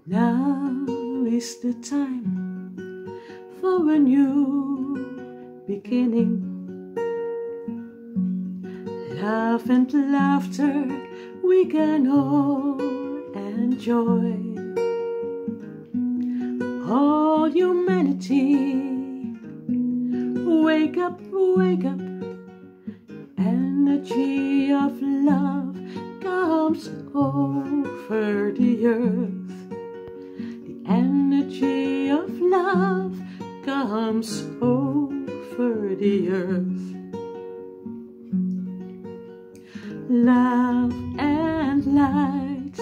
Now is the time for a new beginning. Love and laughter we can all enjoy. All humanity, wake up, wake up. Energy of love comes over the earth. The energy of love comes over the earth. Love and light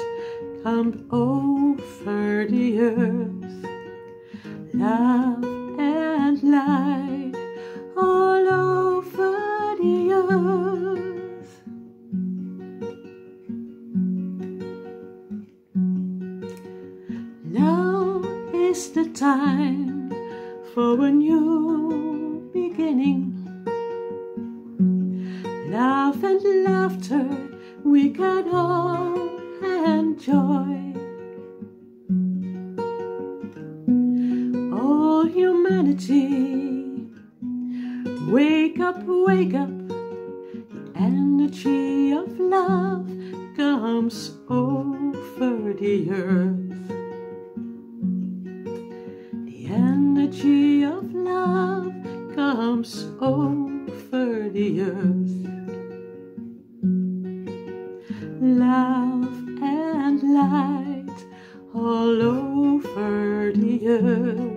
come over the earth. Love and light all over the earth. Now is the time for a new beginning. Love and laughter we can all enjoy. All humanity, wake up, wake up. The energy of love comes over the earth. The energy of love comes over the earth. Love and light all over the earth.